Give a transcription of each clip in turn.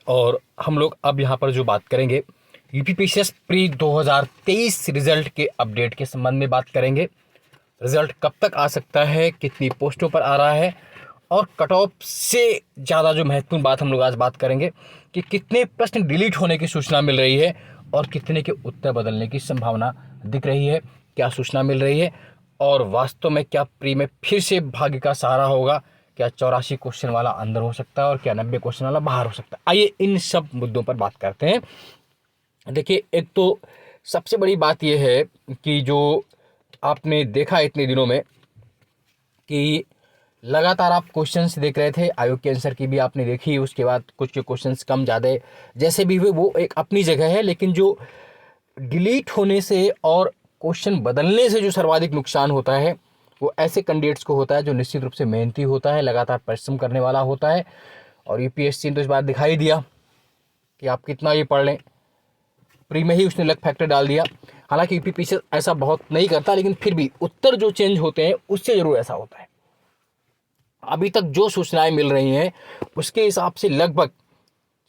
और हम लोग अब यहाँ पर जो बात करेंगे यूपीपीसीएस प्री 2023 रिजल्ट के अपडेट के संबंध में बात करेंगे। रिजल्ट कब तक आ सकता है, कितनी पोस्टों पर आ रहा है, और कट ऑफ से ज़्यादा जो महत्वपूर्ण बात हम लोग आज बात करेंगे कि कितने प्रश्न डिलीट होने की सूचना मिल रही है और कितने के उत्तर बदलने की संभावना दिख रही है, क्या सूचना मिल रही है, और वास्तव में क्या प्री में फिर से भाग्य का सहारा होगा, क्या 84 क्वेश्चन वाला अंदर हो सकता है और क्या 90 क्वेश्चन वाला बाहर हो सकता है। आइए इन सब मुद्दों पर बात करते हैं। देखिए, एक तो सबसे बड़ी बात यह है कि जो आपने देखा इतने दिनों में कि लगातार आप क्वेश्चंस देख रहे थे, आयोग के आंसर की भी आपने देखी, उसके बाद कुछ क्वेश्चंस कम ज़्यादा जैसे भी हुए वो एक अपनी जगह है, लेकिन जो डिलीट होने से और क्वेश्चन बदलने से जो सर्वाधिक नुकसान होता है वो ऐसे कैंडिडेट्स को होता है जो निश्चित रूप से मेहनती होता है, लगातार परिश्रम करने वाला होता है। और यूपीएससी ने तो इस बार दिखाई दिया कि आप कितना ये पढ़ लें, प्री में ही उसने लक फैक्टर डाल दिया। हालांकि यूपीपीसीएस ऐसा बहुत नहीं करता, लेकिन फिर भी उत्तर जो चेंज होते हैं उससे जरूर ऐसा होता है। अभी तक जो सूचनाएं मिल रही हैं उसके हिसाब से लगभग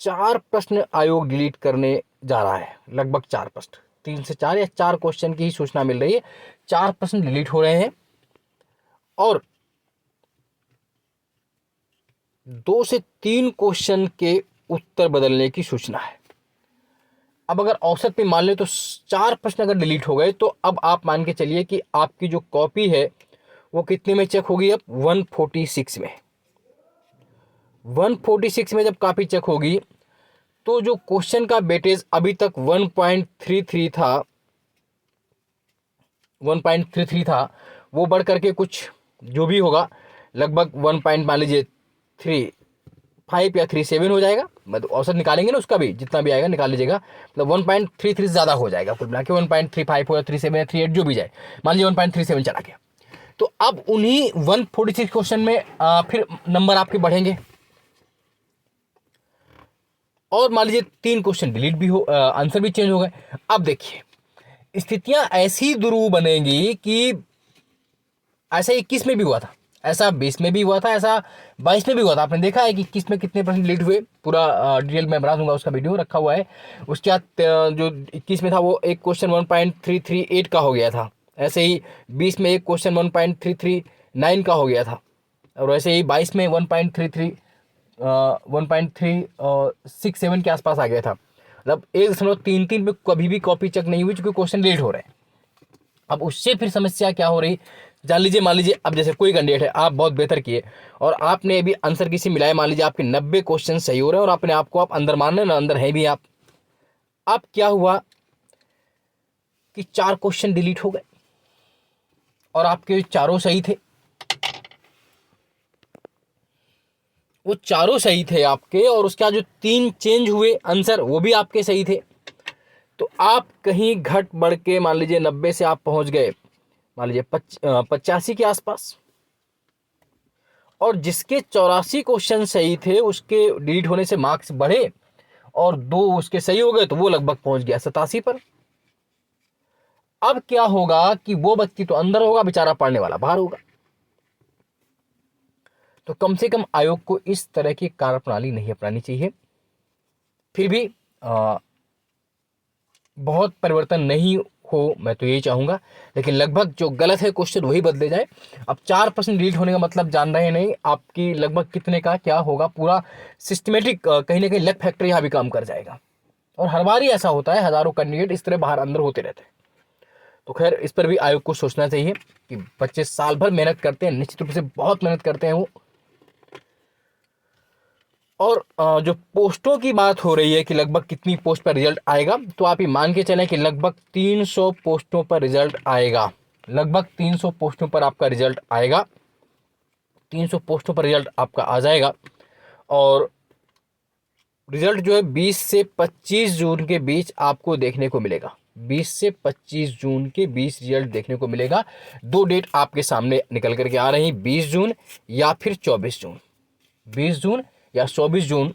4 प्रश्न आयोग डिलीट करने जा रहा है। लगभग 4 प्रश्न, 3 से 4 या 4 क्वेश्चन की ही सूचना मिल रही है। 4 प्रश्न डिलीट हो रहे हैं और 2 से 3 क्वेश्चन के उत्तर बदलने की सूचना है। अब अगर औसत में मान लें तो 4 प्रश्न अगर डिलीट हो गए तो अब आप मान के चलिए कि आपकी जो कॉपी है वो कितने में चेक होगी, अब 146 में। 146 में जब कॉपी चेक होगी तो जो क्वेश्चन का वेटेज अभी तक 1.33 था, 1.33 था, वो बढ़ करके कुछ जो भी होगा लगभग 1 पॉइंट मान लीजिए 35 या 37 हो जाएगा। मतलब औसत निकालेंगे ना, उसका भी जितना भी आएगा निकाल लीजिएगा, मतलब 1.33 ज़्यादा हो जाएगा। कुल मिला के 1.35 हो या 37 या 38 जो भी जाए, मान लीजिए 1.37 चला गया। तो अब उन्हीं 146 क्वेश्चन में फिर नंबर आपके बढ़ेंगे और मान लीजिए 3 क्वेश्चन डिलीट भी हो, आंसर भी चेंज हो गए। अब देखिए, स्थितियां ऐसी दुरूह बनेंगी कि ऐसा 21 में भी हुआ था, ऐसा 20 में भी हुआ था, ऐसा 22 में भी हुआ था। आपने देखा है कि 21 में कितने परसेंट डिलीट हुए, पूरा डिटेल में बना दूंगा, उसका वीडियो रखा हुआ है। उसके बाद जो 21 में था वो एक क्वेश्चन 1.338 का हो गया था। ऐसे ही 20 में एक क्वेश्चन 1.339 का हो गया था, और वैसे ही 22 में 1.367 के आसपास आ गया था। मतलब 1.33 पे कभी भी कॉपी चेक नहीं हुई, क्योंकि क्वेश्चन डिलीट हो रहे हैं। अब उससे फिर समस्या क्या हो रही, जान लीजिए, मान लीजिए अब जैसे कोई कैंडिडेट है, आप बहुत बेहतर किए और आपने अभी आंसर किसी मिलाए, मान लीजिए आपके 90 क्वेश्चन सही हो रहे हैं और अपने आपको आप अंदर मान रहे हैं ना, अंदर है भी आप। अब क्या हुआ कि 4 क्वेश्चन डिलीट हो गए और आपके चारों सही थे, वो चारों सही थे आपके, और उसका जो 3 चेंज हुए आंसर वो भी आपके सही थे। तो आप कहीं घट बढ़ के मान लीजिए 90 से आप पहुंच गए मान लीजिए 85 के आसपास, और जिसके 84 क्वेश्चन सही थे उसके डिलीट होने से मार्क्स बढ़े और 2 उसके सही हो गए, तो वो लगभग पहुंच गया 87 पर। अब क्या होगा कि वो व्यक्ति तो अंदर होगा, बेचारा पढ़ने वाला बाहर होगा। तो कम से कम आयोग को इस तरह की कार्यप्रणाली नहीं अपनानी चाहिए। फिर भी बहुत परिवर्तन नहीं हो, मैं तो यही चाहूँगा, लेकिन लगभग जो गलत है क्वेश्चन वही बदले जाए। अब 4% डिलीट होने का मतलब जान रहे हैं नहीं, आपकी लगभग कितने का क्या होगा, पूरा सिस्टमेटिक कहीं ना कहीं लक फैक्टर यहाँ भी काम कर जाएगा। और हर बार ही ऐसा होता है, हज़ारों कैंडिडेट इस तरह बाहर अंदर होते रहते हैं। तो खैर, इस पर भी आयोग को सोचना चाहिए कि बच्चे साल भर मेहनत करते हैं, निश्चित रूप से बहुत मेहनत करते हैं वो। और जो पोस्टों की बात हो रही है कि लगभग कितनी पोस्ट पर रिजल्ट आएगा, तो आप ये मान के चलें कि लगभग 300 पोस्टों पर रिजल्ट आएगा। लगभग 300 पोस्टों पर आपका रिजल्ट आएगा, 300 पोस्टों पर रिजल्ट आपका आ जाएगा। और रिजल्ट जो है 20 से 25 जून के बीच आपको देखने को मिलेगा। 20 से 25 जून के बीच रिजल्ट देखने को मिलेगा। 2 डेट आपके सामने निकल करके आ रही हैं, 20 जून या फिर 24 जून। 20 जून या 24 जून,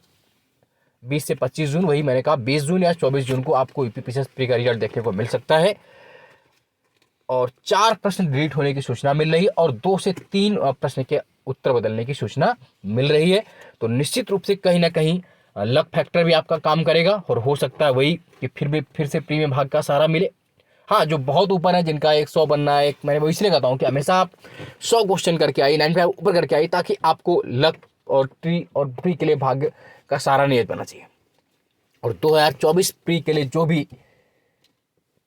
20 से 25 जून, वही मैंने कहा 20 जून या 24 जून को आपको यूपीपीसीएस प्री का रिजल्ट देखने को मिल सकता है। और 4 प्रश्न डिलीट होने की सूचना मिल रही है और 2 से 3 प्रश्न के उत्तर बदलने की सूचना मिल रही है। तो निश्चित रूप से कहीं ना कहीं लक फैक्टर भी आपका काम करेगा और हो सकता है वही कि फिर से प्रीमियम भाग का सहारा मिले। हाँ, जो बहुत ऊपर है, जिनका 100 बनना है, एक मैंने वो इसलिए कहता हूँ कि हमेशा आप 100 क्वेश्चन करके आई, 95 ऊपर करके आई, ताकि आपको लक और प्री के लिए भाग्य का सहारा नहीं बनना चाहिए। और 2024 प्री के लिए जो भी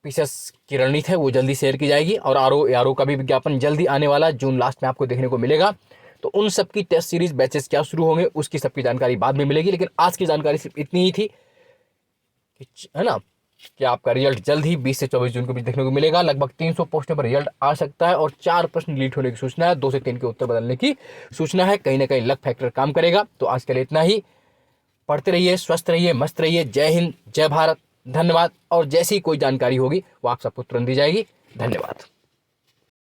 पीसेस की रणनीति है वो जल्दी शेयर की जाएगी, और आरओ का भी विज्ञापन जल्दी आने वाला, जून लास्ट में आपको देखने को मिलेगा। तो उन सब की टेस्ट सीरीज बैचेस क्या शुरू होंगे उसकी सबकी जानकारी बाद में मिलेगी, लेकिन आज की जानकारी सिर्फ इतनी ही थी, है ना, कि आपका रिजल्ट जल्द ही 20 से 24 जून को भी देखने को मिलेगा। लगभग 300 पोस्टों पर रिजल्ट आ सकता है और 4 प्रश्न डिलीट होने की सूचना है, 2 से 3 के उत्तर बदलने की सूचना है। कहीं ना कहीं लक फैक्टर काम करेगा। तो आज के लिए इतना ही। पढ़ते रहिए, स्वस्थ रहिए, मस्त रहिए। जय हिंद, जय भारत, धन्यवाद। और जैसी कोई जानकारी होगी वो आप सबको तुरंत दी जाएगी। धन्यवाद।